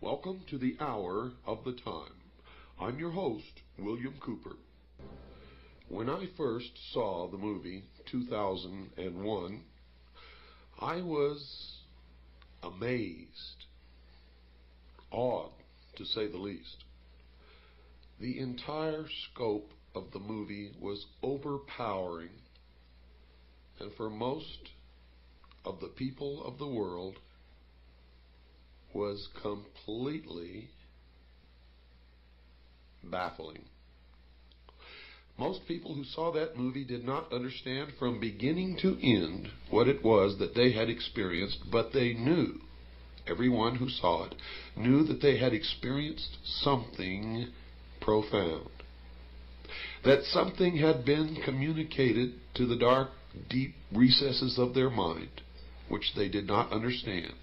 Welcome to the Hour of the Time. I'm your host, William Cooper. When I first saw the movie 2001, I was amazed, awed, to say the least. The entire scope of the movie was overpowering, and for most of the people of the world, was completely baffling. Most people who saw that movie did not understand from beginning to end what it was that they had experienced, but they knew, everyone who saw it, knew that they had experienced something profound. That something had been communicated to the dark, deep recesses of their mind, which they did not understand.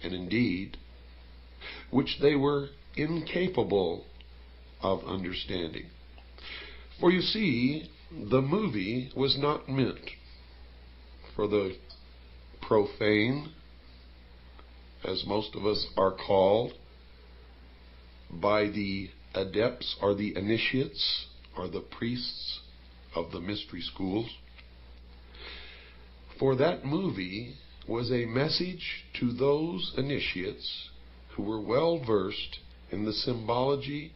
And indeed, which they were incapable of understanding. For you see, the movie was not meant for the profane, as most of us are called, by the adepts or the initiates or the priests of the mystery schools. For that movie was a message to those initiates who were well versed in the symbology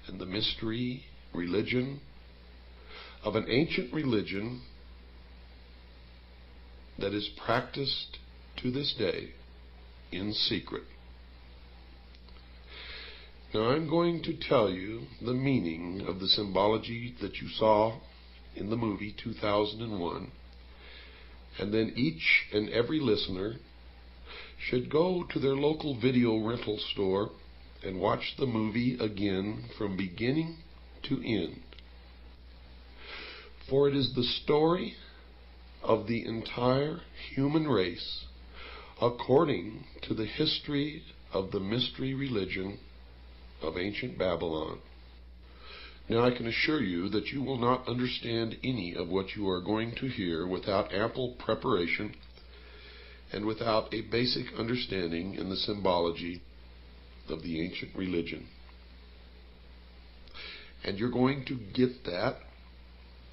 and the mystery religion of an ancient religion that is practiced to this day in secret. Now I'm going to tell you the meaning of the symbology that you saw in the movie 2001. And then each and every listener should go to their local video rental store and watch the movie again from beginning to end. For it is the story of the entire human race according to the history of the mystery religion of ancient Babylon. Now I can assure you that you will not understand any of what you are going to hear without ample preparation and without a basic understanding in the symbology of the ancient religion. And you're going to get that,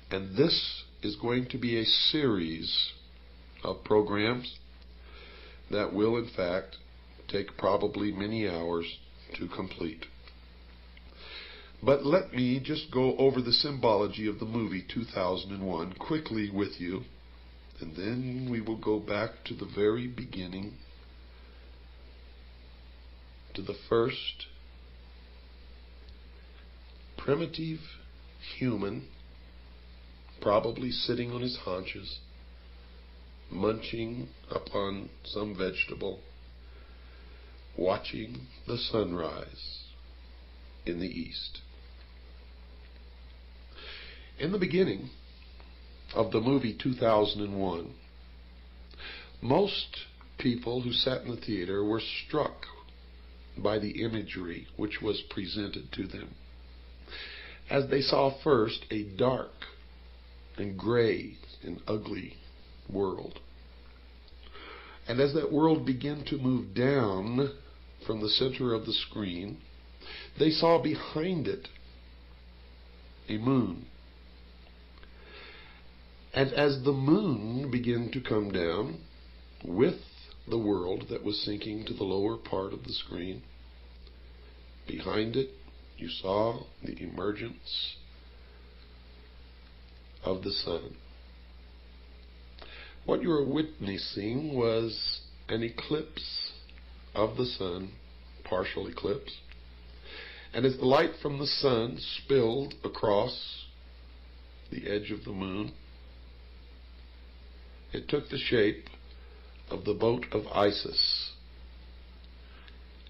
and this is going to be a series of programs that will in fact take probably many hours to complete. But let me just go over the symbology of the movie 2001 quickly with you, and then we will go back to the very beginning, to the first primitive human, probably sitting on his haunches, munching upon some vegetable, watching the sunrise in the east. In the beginning of the movie 2001, most people who sat in the theater were struck by the imagery which was presented to them, as they saw first a dark and gray and ugly world. And as that world began to move down from the center of the screen, they saw behind it a moon. And as the moon began to come down with the world that was sinking to the lower part of the screen, behind it you saw the emergence of the sun. What you were witnessing was an eclipse of the sun, partial eclipse. And as the light from the sun spilled across the edge of the moon, it took the shape of the boat of Isis.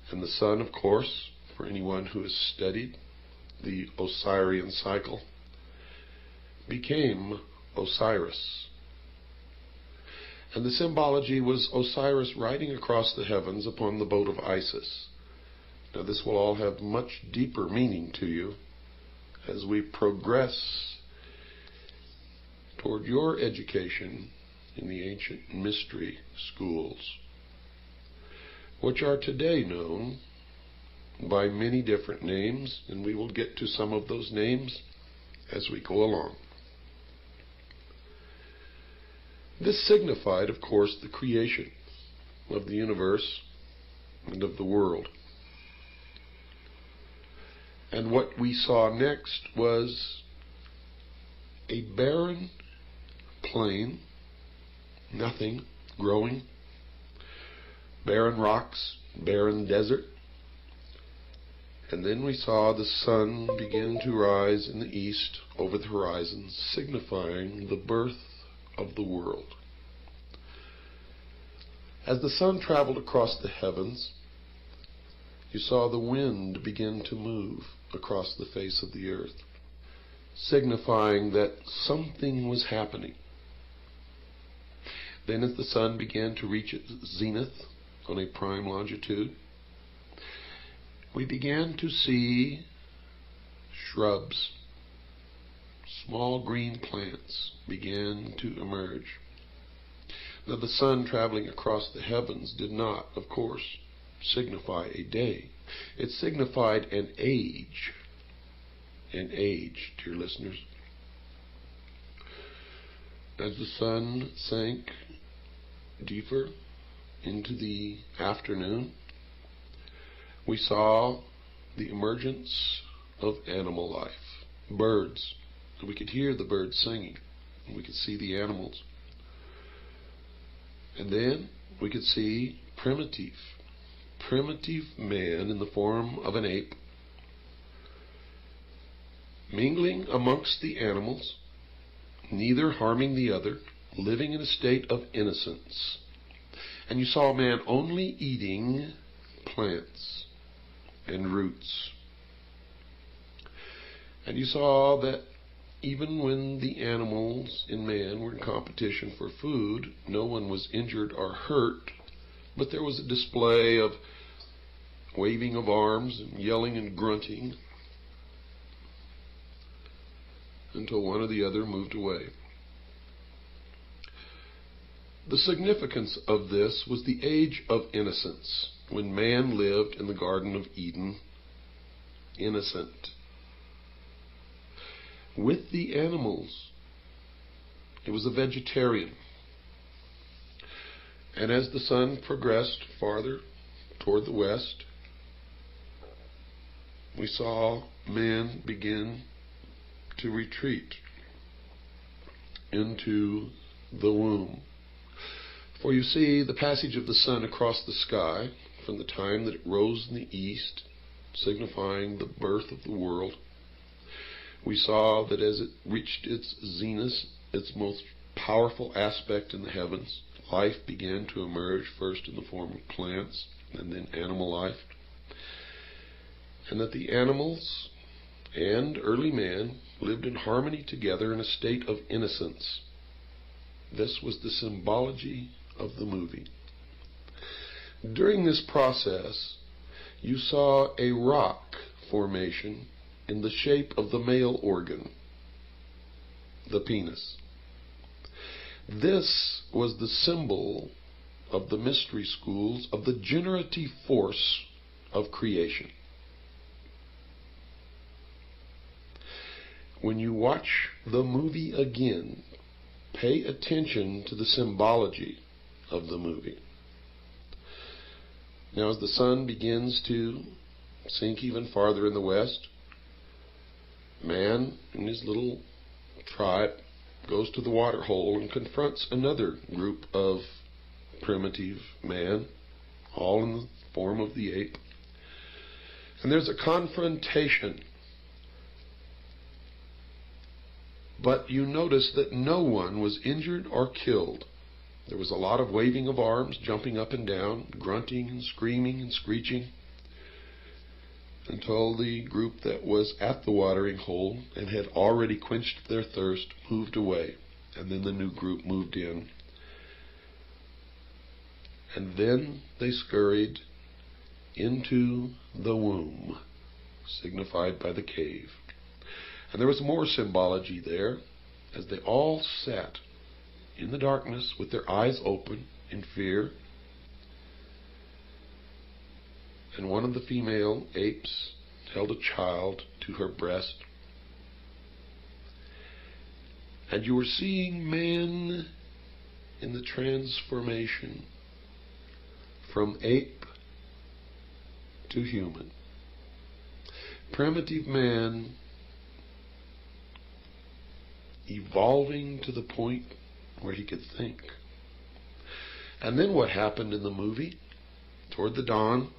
And the sun, of course, for anyone who has studied the Osirian cycle, became Osiris. And the symbology was Osiris riding across the heavens upon the boat of Isis. Now this will all have much deeper meaning to you as we progress toward your education in the ancient mystery schools. which are today known by many different names, and we will get to some of those names as we go along. This signified, of course, the creation of the universe and of the world. And what we saw next was a barren plain, nothing growing, barren rocks, barren desert. And then we saw the sun begin to rise in the east over the horizon, signifying the birth of the world. As the sun traveled across the heavens, you saw the wind begin to move across the face of the earth, signifying that something was happening. Then as the sun began to reach its zenith on a prime longitude, we began to see shrubs, small green plants began to emerge. Now the sun traveling across the heavens did not, of course, signify a day. It signified an age. An age, dear listeners. As the sun sank deeper into the afternoon, we saw the emergence of animal life, birds. And we could hear the birds singing, and we could see the animals. And then we could see primitive man in the form of an ape, mingling amongst the animals, neither harming the other, living in a state of innocence. And you saw man only eating plants and roots. And you saw that even when the animals and man were in competition for food, no one was injured or hurt, but there was a display of waving of arms and yelling and grunting until one or the other moved away. The significance of this was the age of innocence, when man lived in the Garden of Eden, innocent. With the animals, it was a vegetarian. And as the sun progressed farther toward the west, we saw man begin to retreat into the womb. For you see, the passage of the sun across the sky, from the time that it rose in the east, signifying the birth of the world, we saw that as it reached its zenith, its most powerful aspect in the heavens, life began to emerge, first in the form of plants and then animal life. And that the animals and early man lived in harmony together in a state of innocence. This was the symbology of the movie. During this process, you saw a rock formation in the shape of the male organ, the penis. This was the symbol of the mystery schools of the generative force of creation. When you watch the movie again, pay attention to the symbology of the movie. Now, as the sun begins to sink even farther in the west, man and his little tribe goes to the water hole and confronts another group of primitive man, all in the form of the ape. And there's a confrontation. But you notice that no one was injured or killed. There was a lot of waving of arms, jumping up and down, grunting and screaming and screeching, until the group that was at the watering hole and had already quenched their thirst moved away. And then the new group moved in. And then they scurried into the womb, signified by the cave. And there was more symbology there, as they all sat in the darkness with their eyes open in fear. and one of the female apes held a child to her breast. And you were seeing man in the transformation from ape to human. Primitive man evolving to the point where he could think. And then what happened in the movie? Toward the dawn,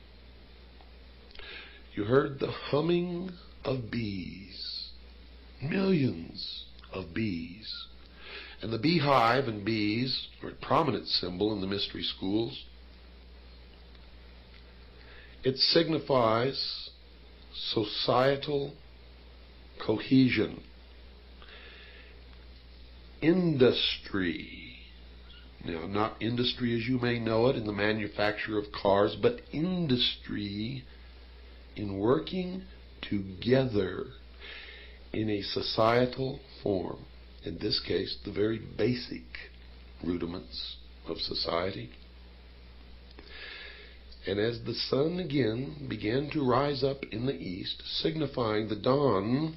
you heard the humming of bees. Millions of bees. And the beehive and bees are a prominent symbol in the mystery schools. It signifies societal cohesion. Industry. Now, not industry as you may know it in the manufacture of cars, but industry in working together in a societal form. In this case, the very basic rudiments of society. And as the sun again began to rise up in the east, signifying the dawn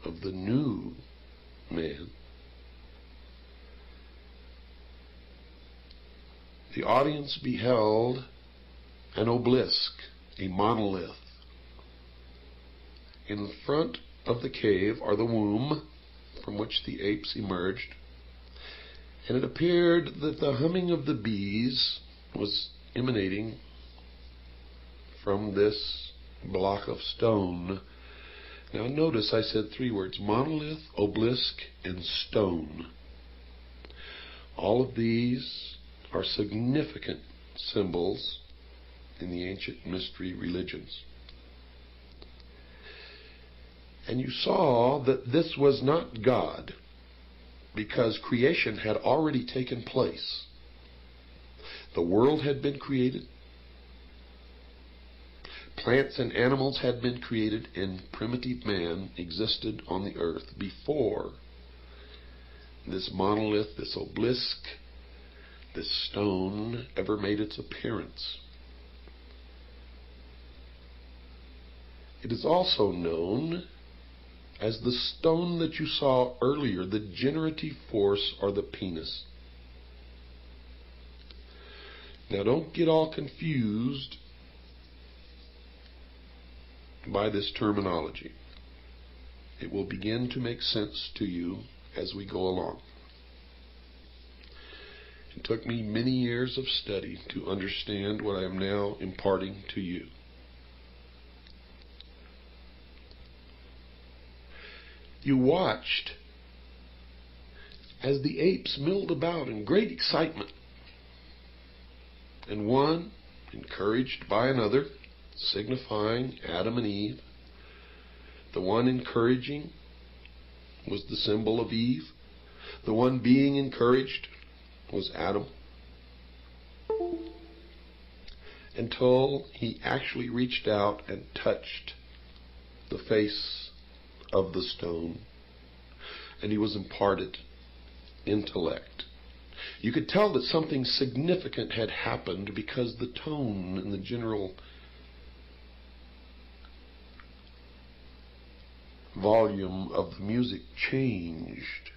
of the new man, the audience beheld an obelisk, a monolith. In front of the cave are the womb from which the apes emerged, and it appeared that the humming of the bees was emanating from this block of stone. Now notice I said three words: monolith, obelisk, and stone. All of these are significant symbols in the ancient mystery religions. And you saw that this was not God, because creation had already taken place. The world had been created. Plants and animals had been created, and primitive man existed on the earth before this monolith, this obelisk, this stone ever made its appearance. It is also known as the stone that you saw earlier, the generative force, or the penis. Now don't get all confused by this terminology. It will begin to make sense to you as we go along. It took me many years of study to understand what I am now imparting to you. You watched as the apes milled about in great excitement, and one, encouraged by another, signifying Adam and Eve. The one encouraging was the symbol of Eve. The one being encouraged was Adam, until he actually reached out and touched the face of the stone, and he was imparted intellect. You could tell that something significant had happened because the tone and the general volume of the music changed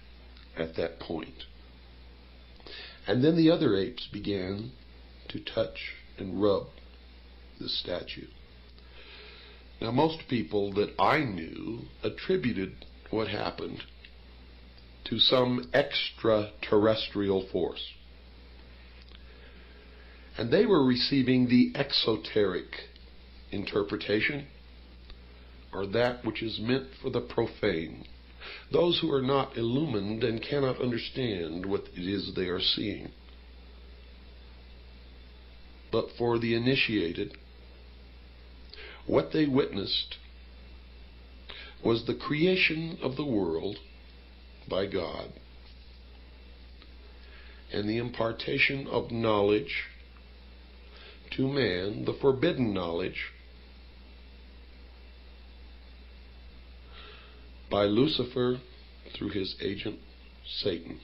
at that point. And then the other apes began to touch and rub the statue. Now, most people that I knew attributed what happened to some extraterrestrial force. And they were receiving the exoteric interpretation, or that which is meant for the profane, those who are not illumined and cannot understand what it is they are seeing. But for the initiated, what they witnessed was the creation of the world by God, and the impartation of knowledge to man, the forbidden knowledge, by Lucifer through his agent Satan.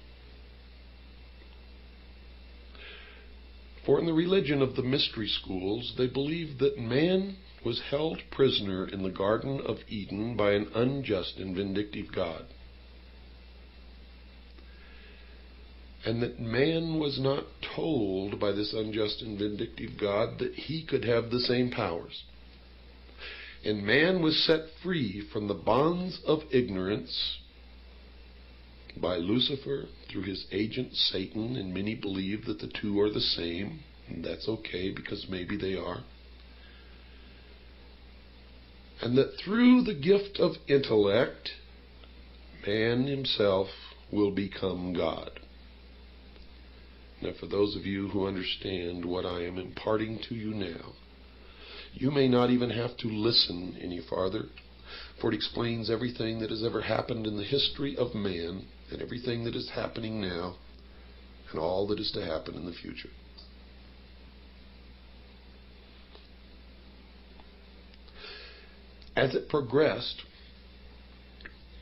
For in the religion of the mystery schools, they believed that man was held prisoner in the Garden of Eden by an unjust and vindictive God, and that man was not told by this unjust and vindictive God that he could have the same powers. And man was set free from the bonds of ignorance by Lucifer through his agent Satan, and many believe that the two are the same, and that's okay because maybe they are. And that through the gift of intellect, man himself will become God. Now, for those of you who understand what I am imparting to you now, you may not even have to listen any farther, for it explains everything that has ever happened in the history of man, and everything that is happening now, and all that is to happen in the future. As it progressed,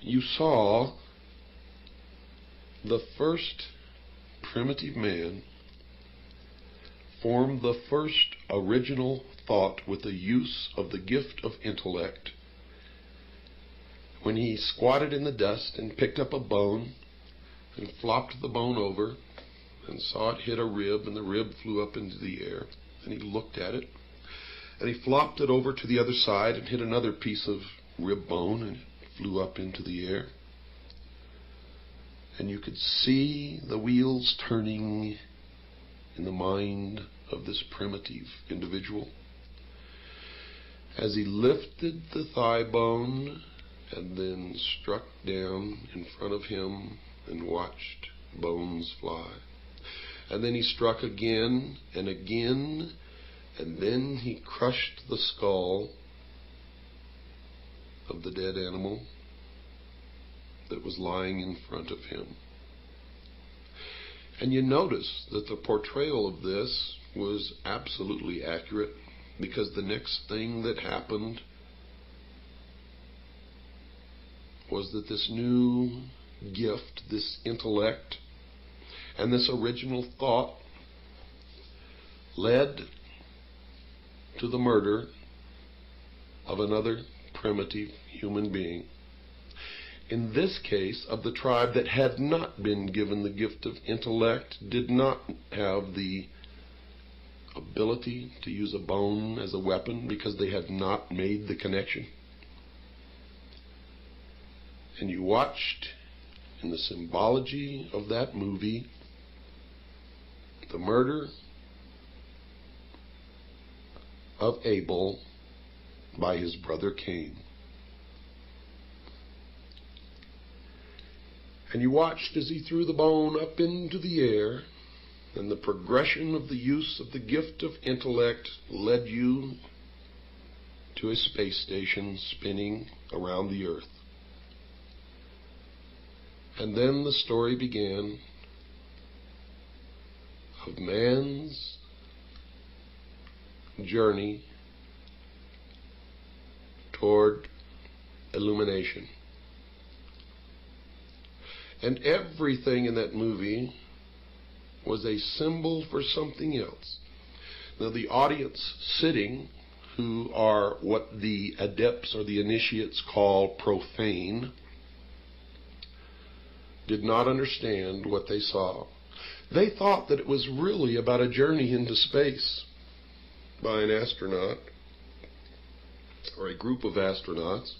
you saw the first primitive man form the first original thought with the use of the gift of intellect when he squatted in the dust and picked up a bone and flopped the bone over and saw it hit a rib, and the rib flew up into the air, and he looked at it, and he flopped it over to the other side and hit another piece of rib bone, and it flew up into the air. And you could see the wheels turning in the mind of this primitive individual as he lifted the thigh bone and then struck down in front of him and watched bones fly. And then he struck again and again, and then he crushed the skull of the dead animal that was lying in front of him. And you notice that the portrayal of this was absolutely accurate, because the next thing that happened was that this new gift, this intellect, and this original thought led to the murder of another primitive human being. In this case, of the tribe that had not been given the gift of intellect, did not have the ability to use a bone as a weapon because they had not made the connection. And you watched in the symbology of that movie the murder of Abel by his brother Cain. And you watched as he threw the bone up into the air, and the progression of the use of the gift of intellect led you to a space station spinning around the earth. And then the story began of man's journey toward illumination. And everything in that movie was a symbol for something else. Now, the audience sitting, who are what the adepts or the initiates call profane, did not understand what they saw. They thought that it was really about a journey into space by an astronaut or a group of astronauts,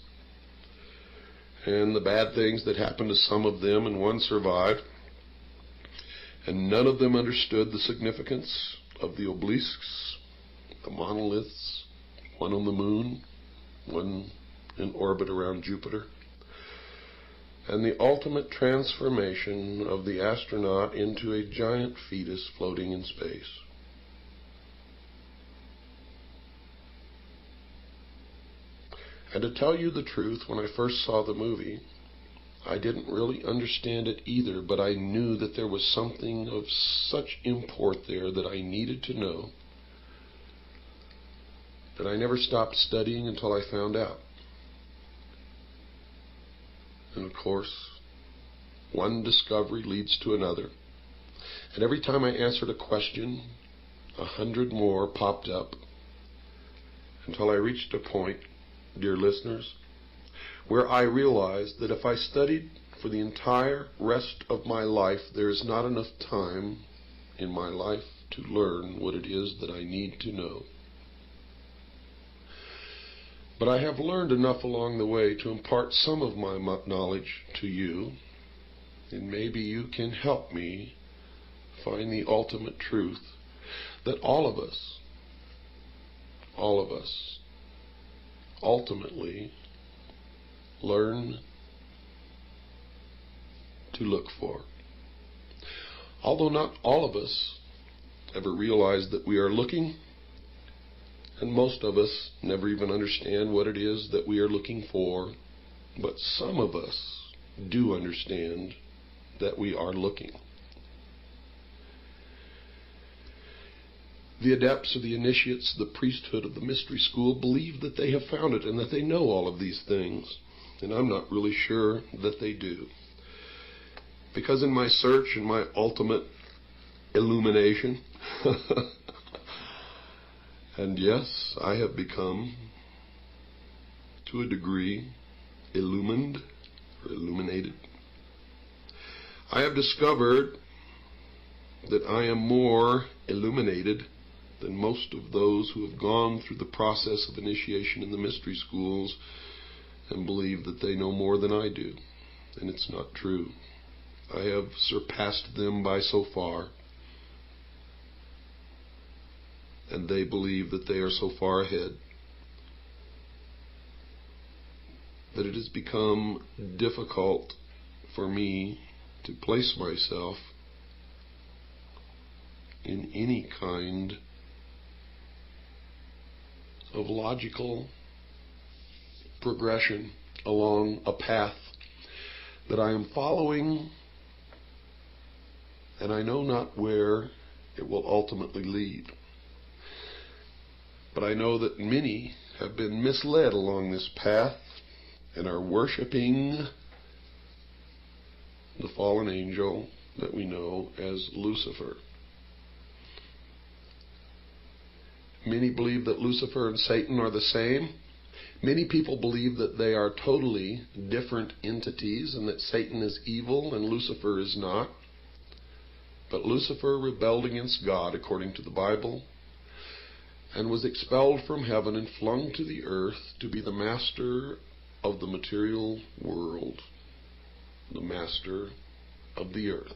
and the bad things that happened to some of them, and one survived. And none of them understood the significance of the obelisks, the monoliths, one on the moon, one in orbit around Jupiter, and the ultimate transformation of the astronaut into a giant fetus floating in space. And to tell you the truth, when I first saw the movie, I didn't really understand it either, but I knew that there was something of such import there that I needed to know, that I never stopped studying until I found out. And of course, one discovery leads to another. And every time I answered a question, 100 more popped up until I reached a point, dear listeners, where I realized that if I studied for the entire rest of my life, there is not enough time in my life to learn what it is that I need to know. But I have learned enough along the way to impart some of my knowledge to you, and maybe you can help me find the ultimate truth that all of us, ultimately learn to look for. Although not all of us ever realize that we are looking, and most of us never even understand what it is that we are looking for, but some of us do understand that we are looking. The adepts or the initiates, the priesthood of the mystery school, believe that they have found it and that they know all of these things. And I'm not really sure that they do. Because in my search and my ultimate illumination, and yes, I have become, to a degree, illumined or illuminated. I have discovered that I am more illuminated than most of those who have gone through the process of initiation in the mystery schools and believe that they know more than I do. And it's not true. I have surpassed them by so far, and they believe that they are so far ahead that it has become difficult for me to place myself in any kind of logical progression along a path that I am following, and I know not where it will ultimately lead. But I know that many have been misled along this path and are worshiping the fallen angel that we know as Lucifer. Many believe that Lucifer and Satan are the same. Many people believe that they are totally different entities and that Satan is evil and Lucifer is not. But Lucifer rebelled against God according to the Bible and was expelled from heaven and flung to the earth to be the master of the material world, the master of the earth.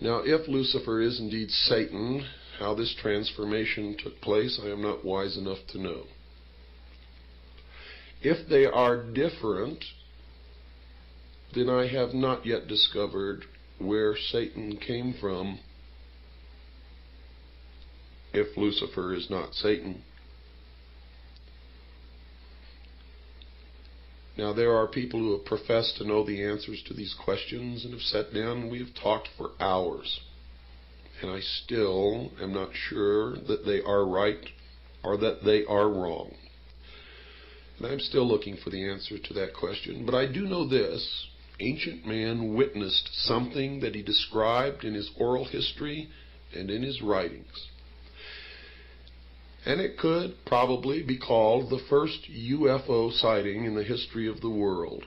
Now, if Lucifer is indeed Satan, how this transformation took place, I am not wise enough to know. If they are different, then I have not yet discovered where Satan came from, if Lucifer is not Satan. Now, there are people who have professed to know the answers to these questions and have sat down and we have talked for hours. And I still am not sure that they are right or that they are wrong. And I'm still looking for the answer to that question. But I do know this. Ancient man witnessed something that he described in his oral history and in his writings. And it could probably be called the first UFO sighting in the history of the world.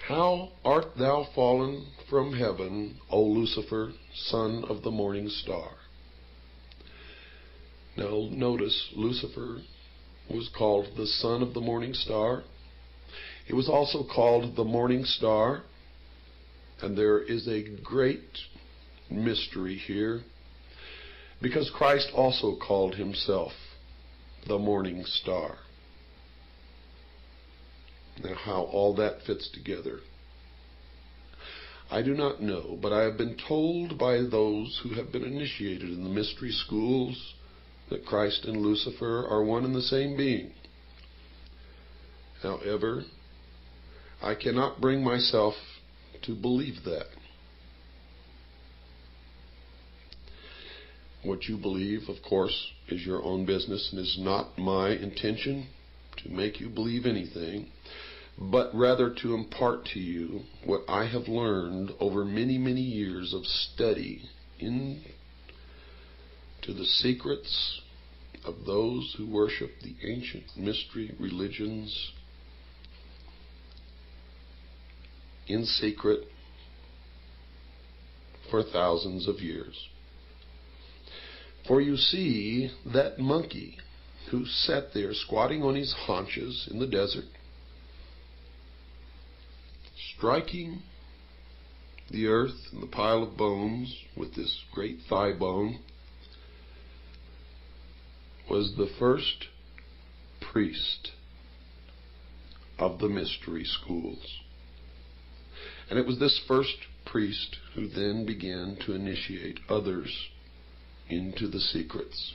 How art thou fallen from heaven, O Lucifer, son of the morning star? Now notice, Lucifer was called the son of the morning star. He was also called the morning star. And there is a great mystery here, because Christ also called himself the morning star. Now, how all that fits together, I do not know, but I have been told by those who have been initiated in the mystery schools that Christ and Lucifer are one and the same being. However, I cannot bring myself to believe that. What you believe, of course, is your own business and is not my intention to make you believe anything. but rather to impart to you what I have learned over many, many years of study into the secrets of those who worship the ancient mystery religions in secret for thousands of years. For you see, that monkey who sat there squatting on his haunches in the desert, striking the earth and the pile of bones with this great thigh bone, was the first priest of the mystery schools. And it was this first priest who then began to initiate others into the secrets.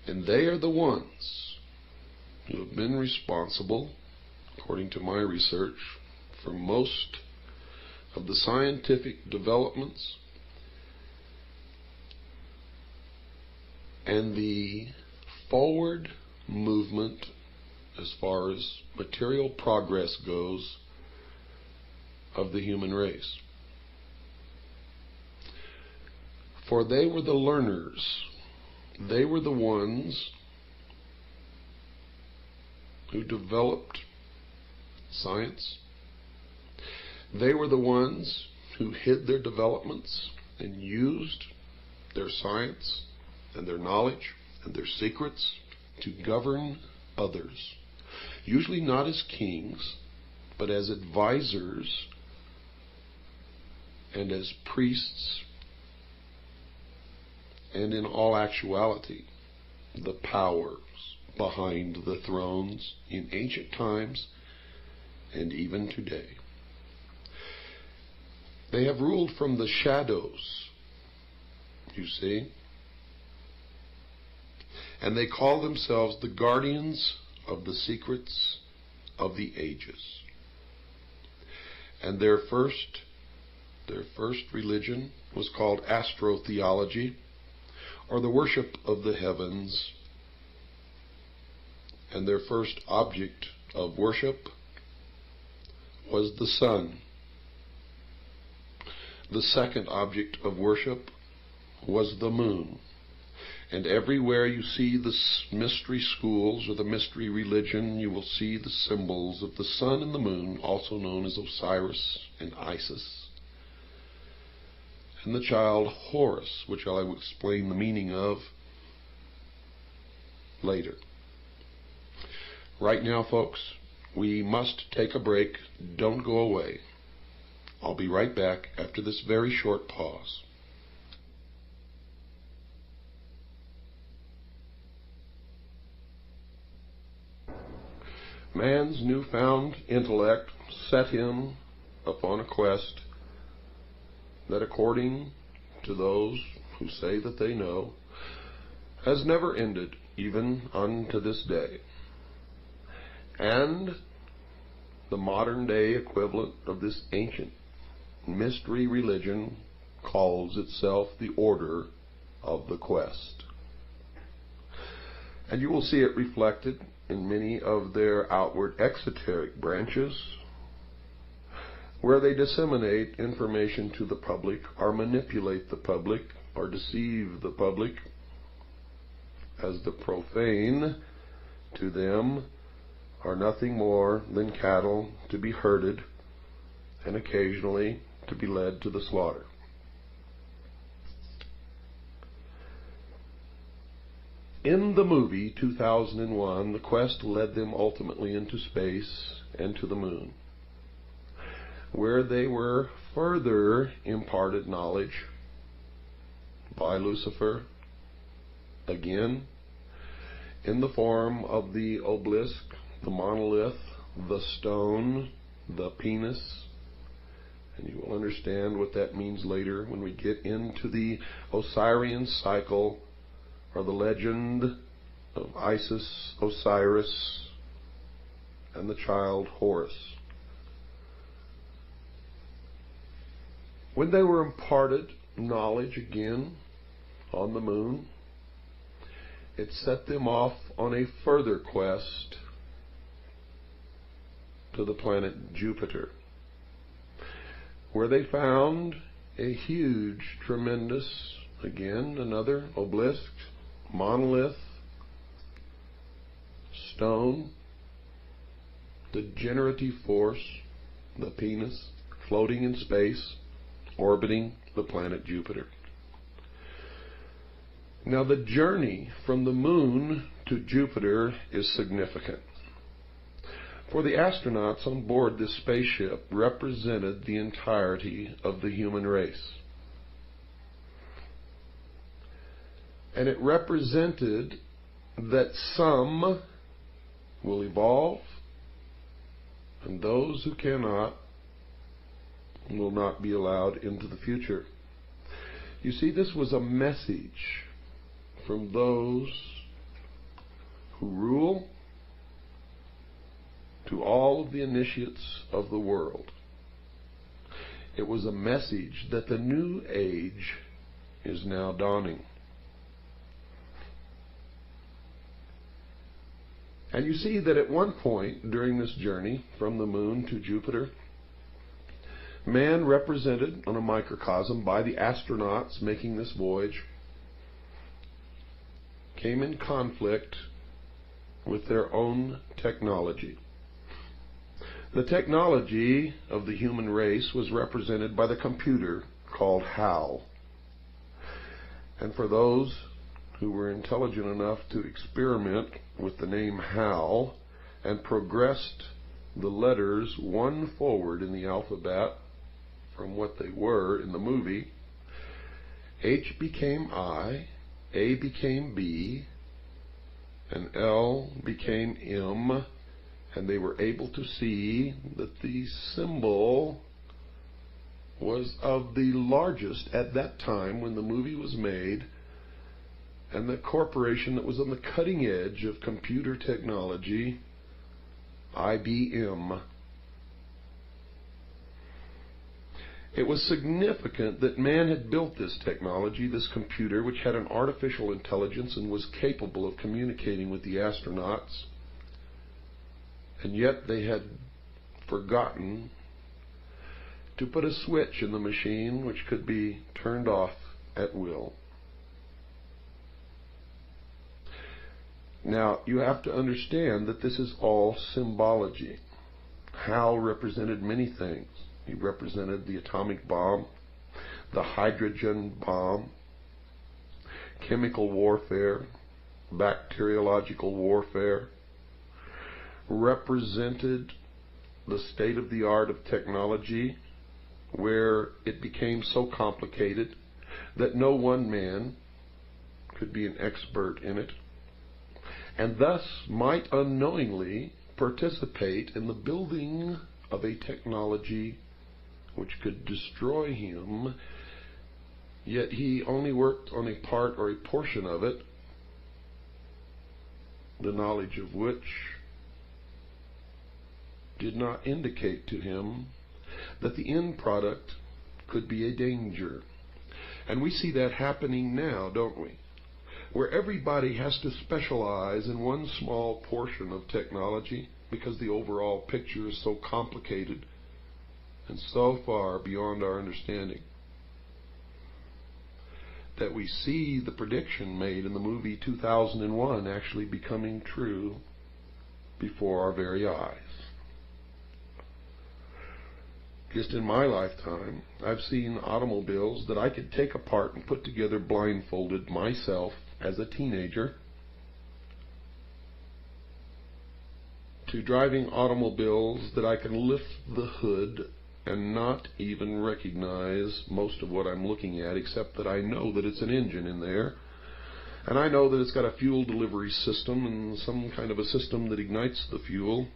And they are the ones who have been responsible, according to my research, for most of the scientific developments and the forward movement as far as material progress goes of the human race. For they were the learners. They were the ones who developed science. They were the ones who hid their developments and used their science and their knowledge and their secrets to govern others. Usually not as kings, but as advisors and as priests, and in all actuality, the powers behind the thrones in ancient times and even today. They have ruled from the shadows, you see, and they call themselves the guardians of the secrets of the ages. And their first religion was called astrotheology, or the worship of the heavens. And their first object of worship was the sun. The second object of worship was the moon. And everywhere you see the mystery schools or the mystery religion, you will see the symbols of the sun and the moon, also known as Osiris and Isis, and the child Horus, which I will explain the meaning of later. Right now, folks, we must take a break. Don't go away. I'll be right back after this very short pause. Man's newfound intellect set him upon a quest that, according to those who say that they know, has never ended, even unto this day. And the modern day equivalent of this ancient mystery religion calls itself the Order of the Quest. And you will see it reflected in many of their outward exoteric branches, where they disseminate information to the public, or manipulate the public, or deceive the public, as the profane to them are nothing more than cattle to be herded and occasionally to be led to the slaughter. In the movie 2001, the quest led them ultimately into space and to the moon, where they were further imparted knowledge by Lucifer, again in the form of the obelisk, the monolith, the stone, the penis. And you will understand what that means later when we get into the Osirian cycle, or the legend of Isis, Osiris, and the child Horus. When they were imparted knowledge again on the moon, it set them off on a further quest to the planet Jupiter, where they found a huge, tremendous, again, another obelisk, monolith, stone, the generative force, the penis, floating in space, orbiting the planet Jupiter. Now, the journey from the moon to Jupiter is significant. For the astronauts on board this spaceship represented the entirety of the human race. And it represented that some will evolve, and those who cannot will not be allowed into the future. You see, this was a message from those who rule to all of the initiates of the world. It was a message that the new age is now dawning. And you see that at one point during this journey from the moon to Jupiter, man, represented on a microcosm by the astronauts making this voyage, came in conflict with their own technology. The technology of the human race was represented by the computer called HAL. And for those who were intelligent enough to experiment with the name HAL and progressed the letters one forward in the alphabet from what they were in the movie, H became I, A became B, and L became M, and they were able to see that the symbol was of the largest at that time when the movie was made, and the corporation that was on the cutting edge of computer technology, IBM. It was significant that man had built this technology, this computer, which had an artificial intelligence and was capable of communicating with the astronauts, and yet they had forgotten to put a switch in the machine which could be turned off at will. Now, you have to understand that this is all symbology. Hal represented many things. He represented the atomic bomb, the hydrogen bomb, chemical warfare, bacteriological warfare, represented the state of the art of technology where it became so complicated that no one man could be an expert in it, and thus might unknowingly participate in the building of a technology which could destroy him, yet he only worked on a part or a portion of it, the knowledge of which did not indicate to him that the end product could be a danger. And we see that happening now, don't we? Where everybody has to specialize in one small portion of technology because the overall picture is so complicated and so far beyond our understanding that we see the prediction made in the movie 2001 actually becoming true before our very eyes. Just in my lifetime, I've seen automobiles that I could take apart and put together blindfolded myself as a teenager, to driving automobiles that I can lift the hood and not even recognize most of what I'm looking at, except that I know that it's an engine in there, and I know that it's got a fuel delivery system and some kind of a system that ignites the fuel.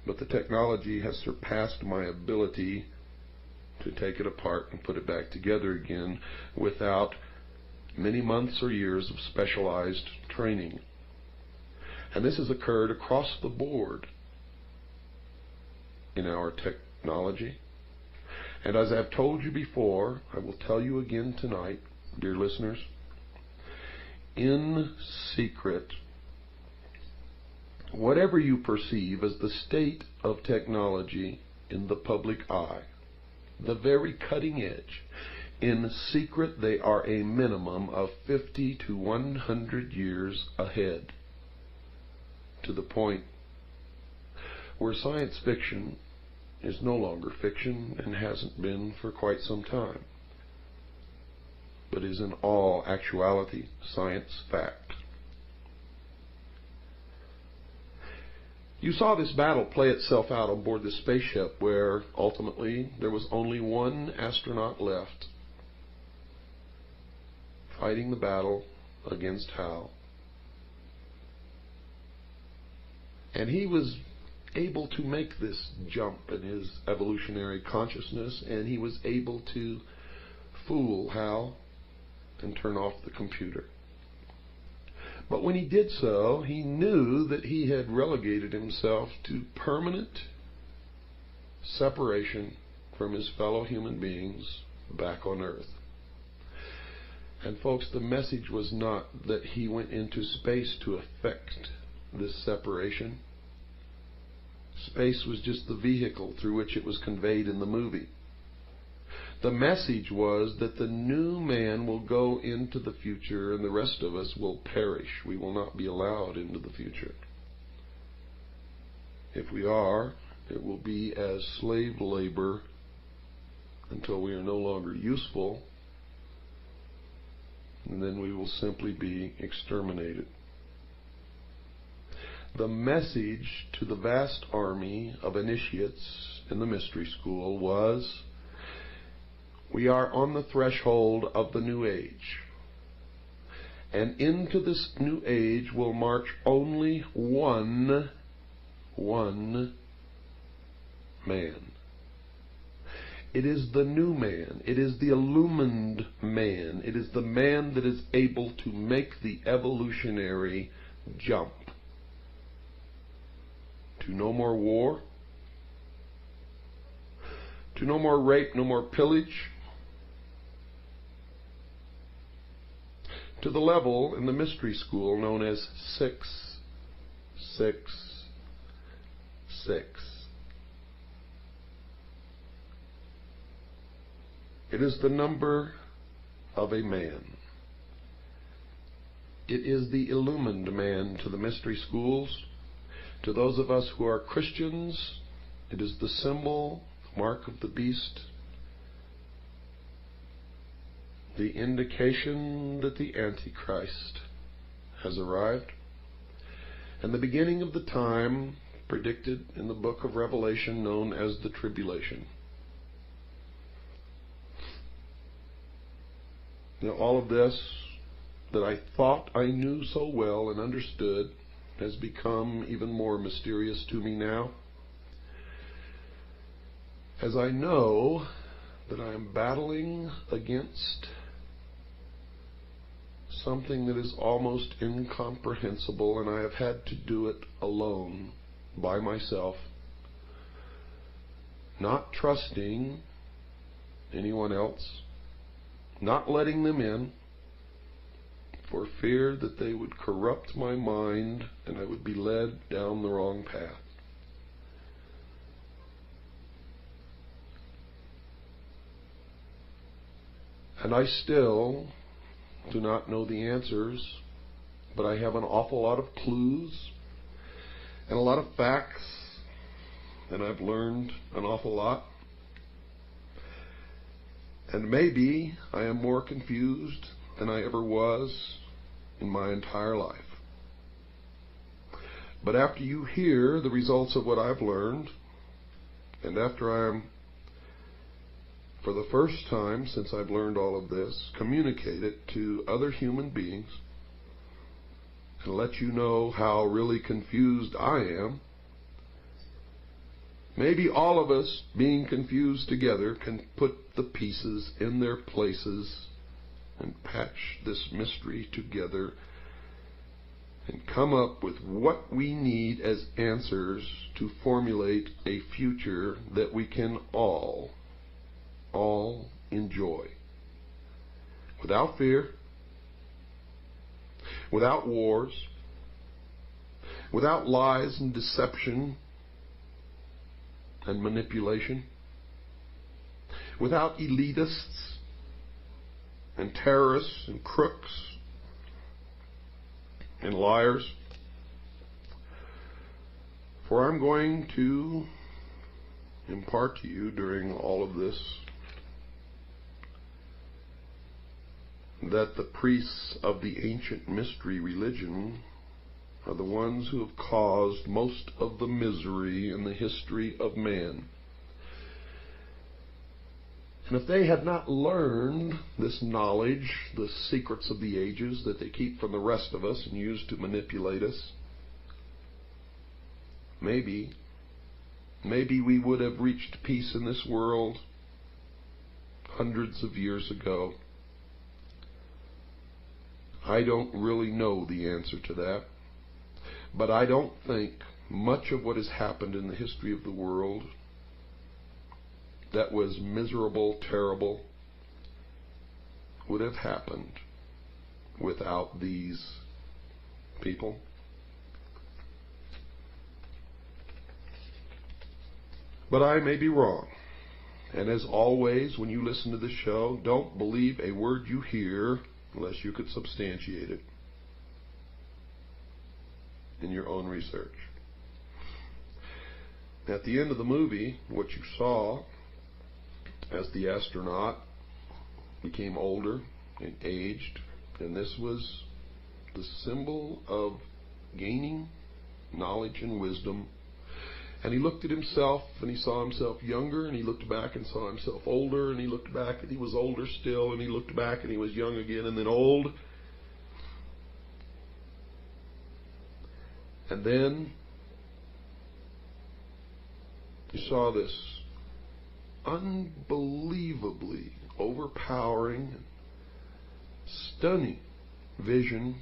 But the technology has surpassed my ability to take it apart and put it back together again without many months or years of specialized training. And this has occurred across the board in our technology. And as I've told you before, I will tell you again tonight, dear listeners, in secret, whatever you perceive as the state of technology in the public eye, the very cutting edge, in secret they are a minimum of 50 to 100 years ahead, to the point where science fiction is no longer fiction and hasn't been for quite some time, but is in all actuality science fact. You saw this battle play itself out on board this spaceship, where ultimately there was only one astronaut left fighting the battle against Hal. And he was able to make this jump in his evolutionary consciousness, and he was able to fool Hal and turn off the computer. But when he did so, he knew that he had relegated himself to permanent separation from his fellow human beings back on Earth. And folks, the message was not that he went into space to effect this separation. Space was just the vehicle through which it was conveyed in the movie. The message was that the new man will go into the future and the rest of us will perish. We will not be allowed into the future. If we are, it will be as slave labor until we are no longer useful, and then we will simply be exterminated. The message to the vast army of initiates in the mystery school was, we are on the threshold of the new age. And into this new age will march only one man. It is the new man. It is the illumined man. It is the man that is able to make the evolutionary jump to no more war, to no more rape, no more pillage, to the level in the mystery school known as 666. It is the number of a man. It is the illumined man to the mystery schools. To those of us who are Christians, it is the symbol, mark of the beast, the indication that the Antichrist has arrived, and the beginning of the time predicted in the book of Revelation known as the tribulation. Now, all of this that I thought I knew so well and understood has become even more mysterious to me now, as I know that I am battling against something that is almost incomprehensible, and I have had to do it alone, by myself, not trusting anyone else, not letting them in, for fear that they would corrupt my mind and I would be led down the wrong path. And I still do not know the answers, but I have an awful lot of clues and a lot of facts, and I've learned an awful lot. And maybe I am more confused than I ever was in my entire life. But after you hear the results of what I've learned, and after I am, for the first time since I've learned all of this, communicate it to other human beings, and let you know how really confused I am, maybe all of us being confused together can put the pieces in their places and patch this mystery together and come up with what we need as answers to formulate a future that we can all enjoy without fear, without wars, without lies and deception and manipulation, without elitists and terrorists and crooks and liars. For I'm going to impart to you during all of this that the priests of the ancient mystery religion are the ones who have caused most of the misery in the history of man. And if they had not learned this knowledge, the secrets of the ages that they keep from the rest of us and use to manipulate us, maybe we would have reached peace in this world hundreds of years ago. I don't really know the answer to that, but I don't think much of what has happened in the history of the world that was miserable, terrible, would have happened without these people. But I may be wrong. And as always, when you listen to the show, don't believe a word you hear unless you could substantiate it in your own research. At the end of the movie, what you saw as the astronaut became older and aged, and this was the symbol of gaining knowledge and wisdom. And he looked at himself and he saw himself younger, and he looked back and saw himself older, and he looked back and he was older still, and he looked back and he was young again and then old. And then you saw this unbelievably overpowering, stunning vision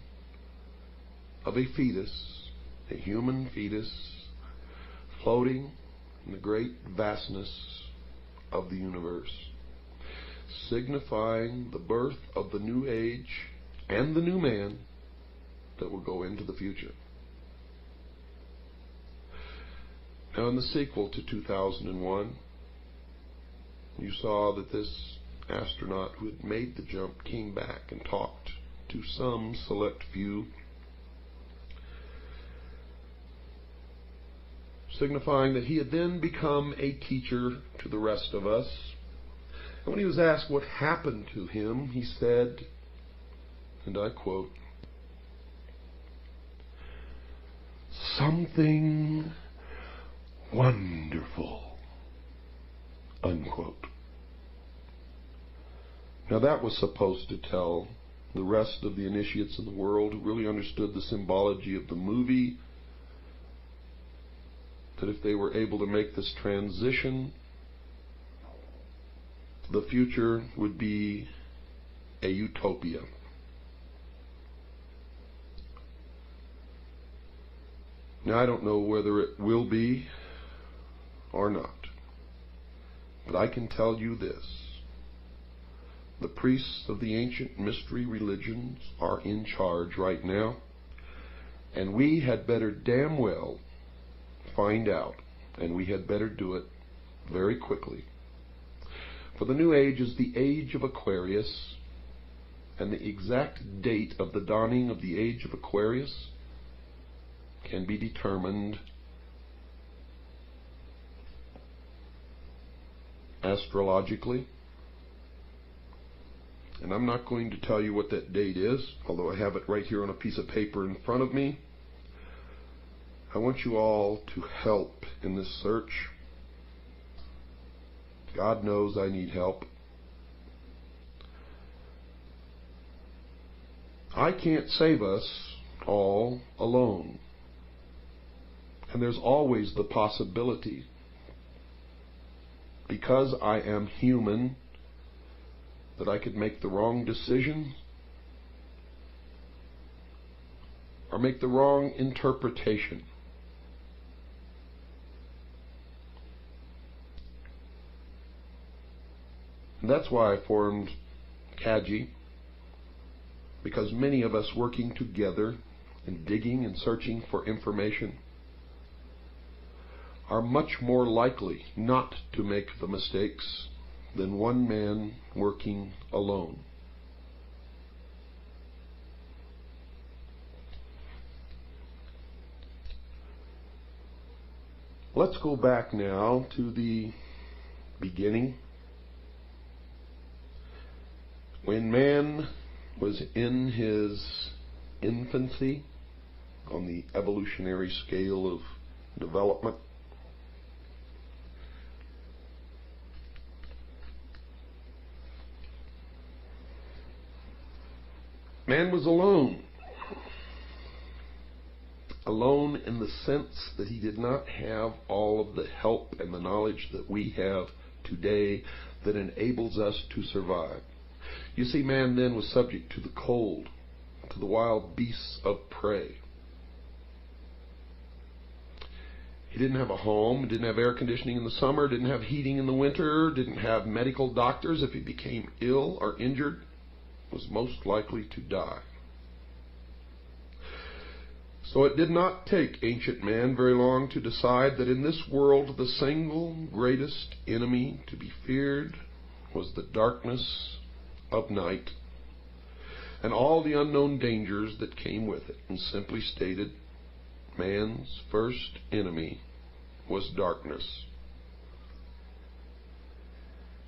of a fetus, a human fetus, floating in the great vastness of the universe, signifying the birth of the new age and the new man that will go into the future. Now, in the sequel to 2001, you saw that this astronaut who had made the jump came back and talked to some select few, signifying that he had then become a teacher to the rest of us. And when he was asked what happened to him, he said, and I quote, "Something wonderful," unquote. Now that was supposed to tell the rest of the initiates in the world who really understood the symbology of the movie that if they were able to make this transition, the future would be a utopia. Now, I don't know whether it will be or not, but I can tell you this. The priests of the ancient mystery religions are in charge right now, and we had better damn well find out, and we had better do it very quickly. For the new age is the age of Aquarius, and the exact date of the dawning of the age of Aquarius can be determined astrologically. And I'm not going to tell you what that date is, although I have it right here on a piece of paper in front of me. I want you all to help in this search. God knows I need help. I can't save us all alone. And there's always the possibility, because I am human, that I could make the wrong decision or make the wrong interpretation. And that's why I formed CAGI, because many of us working together and digging and searching for information are much more likely not to make the mistakes than one man working alone. Let's go back now to the beginning, when man was in his infancy on the evolutionary scale of development. Man was alone. Alone in the sense that he did not have all of the help and the knowledge that we have today that enables us to survive. You see, man then was subject to the cold, to the wild beasts of prey. He didn't have a home, didn't have air conditioning in the summer, didn't have heating in the winter, didn't have medical doctors. If he became ill or injured, was most likely to die. So it did not take ancient man very long to decide that in this world the single greatest enemy to be feared was the darkness of night and all the unknown dangers that came with it. And simply stated, man's first enemy was darkness.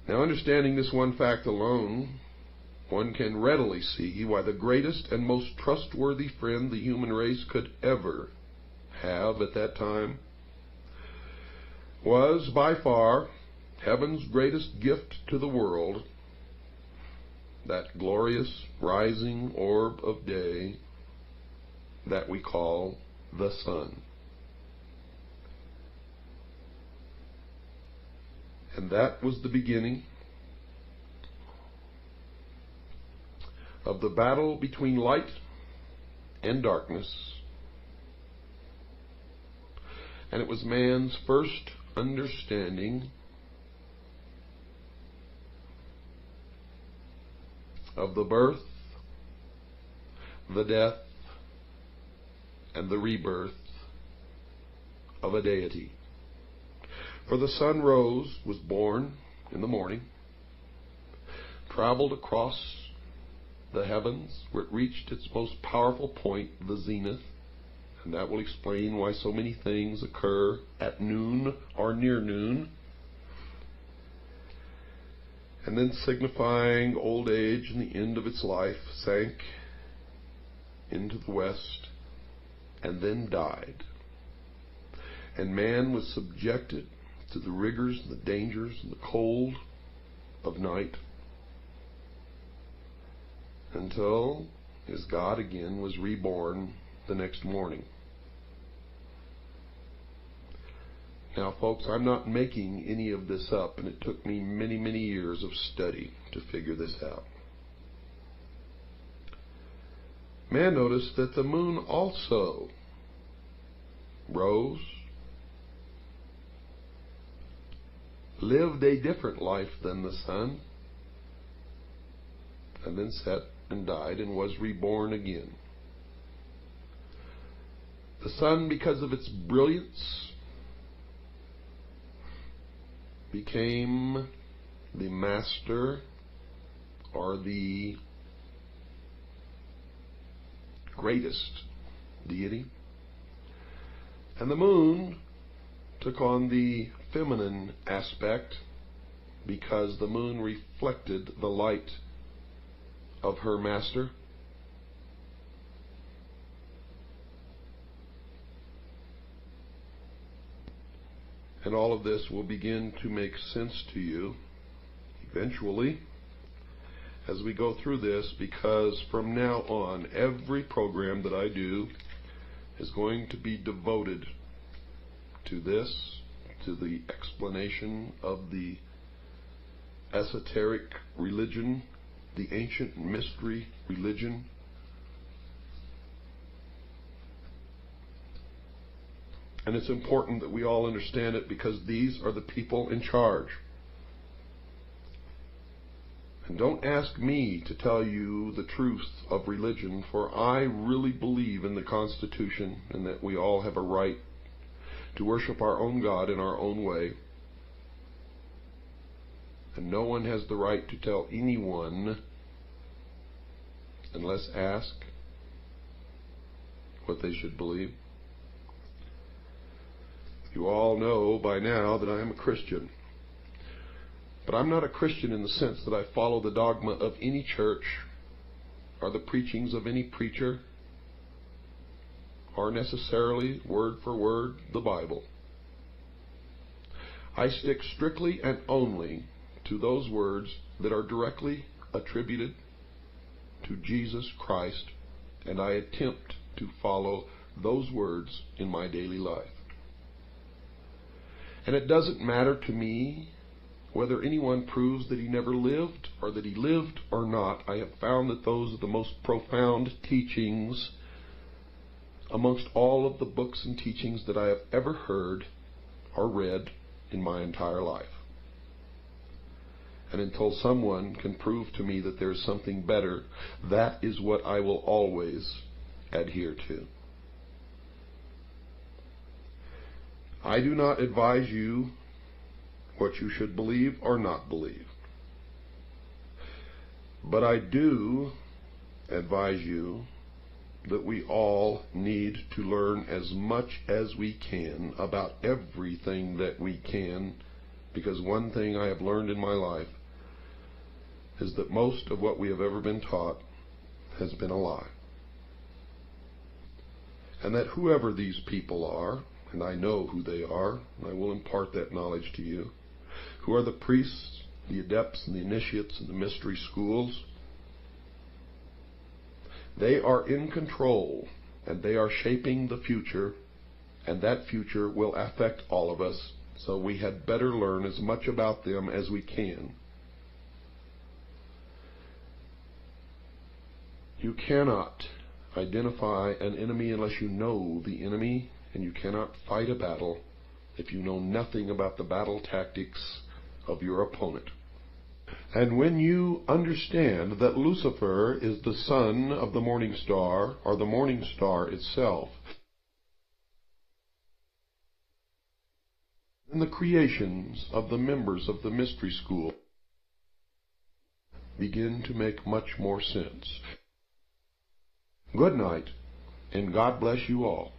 Now, understanding this one fact alone, one can readily see why the greatest and most trustworthy friend the human race could ever have at that time was by far heaven's greatest gift to the world, that glorious rising orb of day that we call the sun. And that was the beginning of the battle between light and darkness. And it was man's first understanding of the birth, the death, and the rebirth of a deity. For the sun rose, was born in the morning, traveled across the heavens, where it reached its most powerful point, the zenith, and that will explain why so many things occur at noon or near noon, and then signifying old age and the end of its life, sank into the west and then died. And man was subjected to the rigors and the dangers and the cold of night until his God again was reborn the next morning. Now, folks, I'm not making any of this up, and it took me many, many years of study to figure this out. Man noticed that the moon also rose, lived a different life than the sun, and then set and died and was reborn again. The sun, because of its brilliance, became the master or the greatest deity. And the moon took on the feminine aspect because the moon reflected the light of her master. And all of this will begin to make sense to you eventually as we go through this, because from now on, every program that I do is going to be devoted to this, to the explanation of the esoteric religion, the ancient mystery religion. And it's important that we all understand it, because these are the people in charge. And don't ask me to tell you the truth of religion, for I really believe in the Constitution and that we all have a right to worship our own God in our own way. And no one has the right to tell anyone, unless asked, what they should believe. You all know by now that I am a Christian. But I'm not a Christian in the sense that I follow the dogma of any church or the preachings of any preacher or necessarily word for word the Bible. I stick strictly and only to those words that are directly attributed to Jesus Christ, and I attempt to follow those words in my daily life. And it doesn't matter to me whether anyone proves that he never lived or that he lived or not. I have found that those are the most profound teachings amongst all of the books and teachings that I have ever heard or read in my entire life. And until someone can prove to me that there is something better, that is what I will always adhere to. I do not advise you what you should believe or not believe. But I do advise you that we all need to learn as much as we can about everything that we can, because one thing I have learned in my life is that most of what we have ever been taught has been a lie. And that whoever these people are, and I know who they are, and I will impart that knowledge to you, who are the priests, the adepts, and the initiates in the mystery schools, they are in control, and they are shaping the future, and that future will affect all of us, so we had better learn as much about them as we can. You cannot identify an enemy unless you know the enemy, and you cannot fight a battle if you know nothing about the battle tactics of your opponent. And when you understand that Lucifer is the son of the morning star, or the morning star itself, then the creations of the members of the mystery school begin to make much more sense. Good night, and God bless you all.